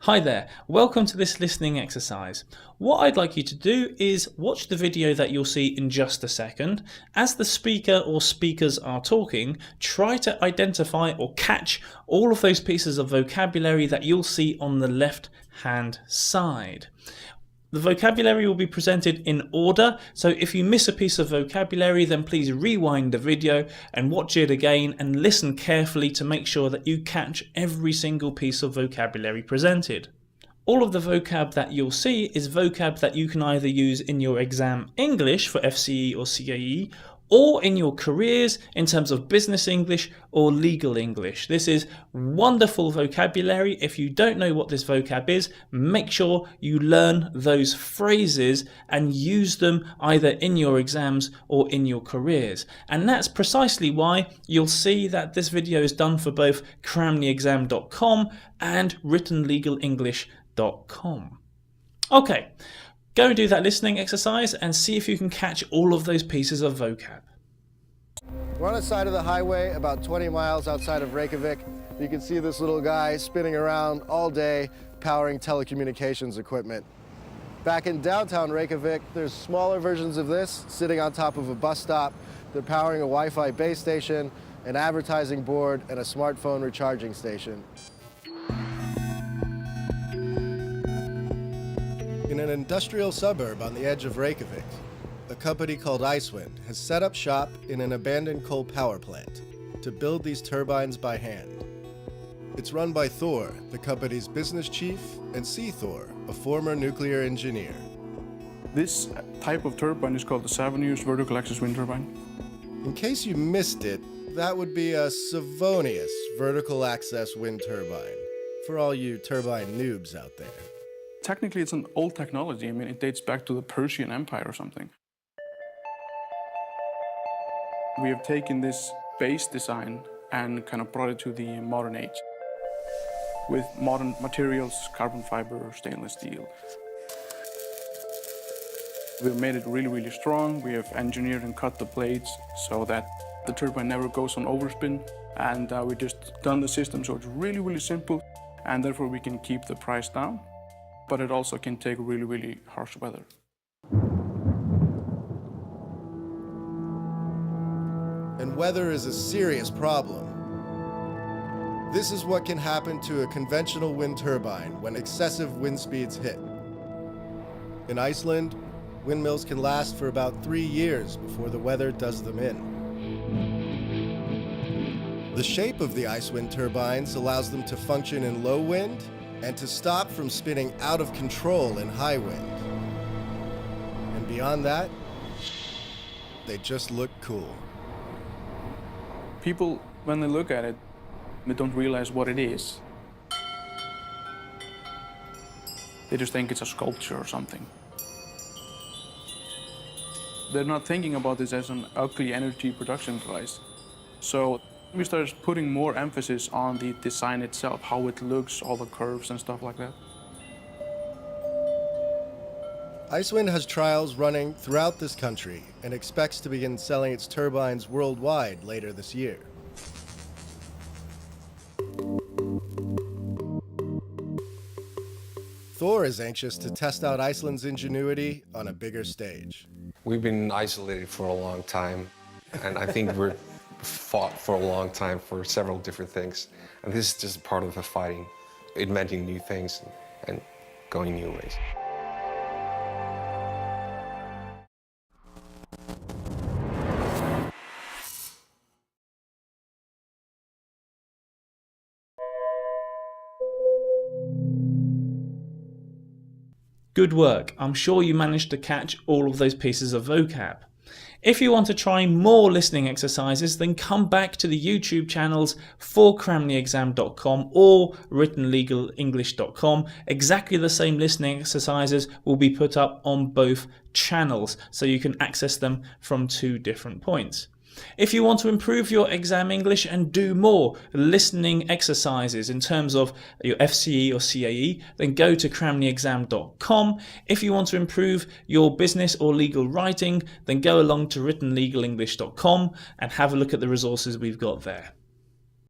Hi there, welcome to this listening exercise. What I'd like you to do is watch the video that you'll see in just a second. As the speaker or speakers are talking, try to identify or catch all of those pieces of vocabulary that you'll see on the left hand side. The vocabulary will be presented in order, so if you miss a piece of vocabulary, then please rewind the video and watch it again and listen carefully to make sure that you catch every single piece of vocabulary presented. All of the vocab that you'll see is vocab that you can either use in your exam English for FCE or CAE, or in your careers in terms of business English or legal English. This is wonderful vocabulary. If you don't know what this vocab is, make sure you learn those phrases and use them either in your exams or in your careers. And that's precisely why you'll see that this video is done for both cramtheexam.com and writtenlegalenglish.com. Okay. Go and do that listening exercise and see if you can catch all of those pieces of vocab. We're on the side of the highway about 20 miles outside of Reykjavik. You can see this little guy spinning around all day powering telecommunications equipment. Back in downtown Reykjavik, there's smaller versions of this sitting on top of a bus stop. They're powering a Wi-Fi base station, an advertising board, and a smartphone recharging station. In an industrial suburb on the edge of Reykjavik, a company called Icewind has set up shop in an abandoned coal power plant to build these turbines by hand. It's run by Thor, the company's business chief, and Thor, a former nuclear engineer. This type of turbine is called the Savonius vertical axis wind turbine. In case you missed it, that would be a Savonius vertical axis wind turbine, for all you turbine noobs out there. Technically, it's an old technology. I mean, it dates back to the Persian Empire or something. We have taken this base design and kind of brought it to the modern age with modern materials, carbon fiber, stainless steel. We've made it really, really strong. We have engineered and cut the blades so that the turbine never goes on overspin. And we just done the system so it's really, really simple, and therefore we can keep the price down. But it also can take really, really harsh weather. And weather is a serious problem. This is what can happen to a conventional wind turbine when excessive wind speeds hit. In Iceland, windmills can last for about 3 years before the weather does them in. The shape of the Icewind turbines allows them to function in low wind and to stop from spinning out of control in high wind. And beyond that, they just look cool. People, when they look at it, they don't realize what it is. They just think it's a sculpture or something. They're not thinking about this as an ugly energy production device. So we started putting more emphasis on the design itself, how it looks, all the curves and stuff like that. Icewind has trials running throughout this country and expects to begin selling its turbines worldwide later this year. Thor is anxious to test out Iceland's ingenuity on a bigger stage. We've been isolated for a long time, and I think we're fought for a long time for several different things. And this is just part of the fighting, inventing new things and going new ways. Good work. I'm sure you managed to catch all of those pieces of vocab. If you want to try more listening exercises, then come back to the YouTube channels for cramtheexam.com or writtenlegalenglish.com. Exactly the same listening exercises will be put up on both channels, so you can access them from 2 different points. If you want to improve your exam English and do more listening exercises in terms of your FCE or CAE, then go to cramtheexam.com. If you want to improve your business or legal writing, then go along to writtenlegalenglish.com and have a look at the resources we've got there.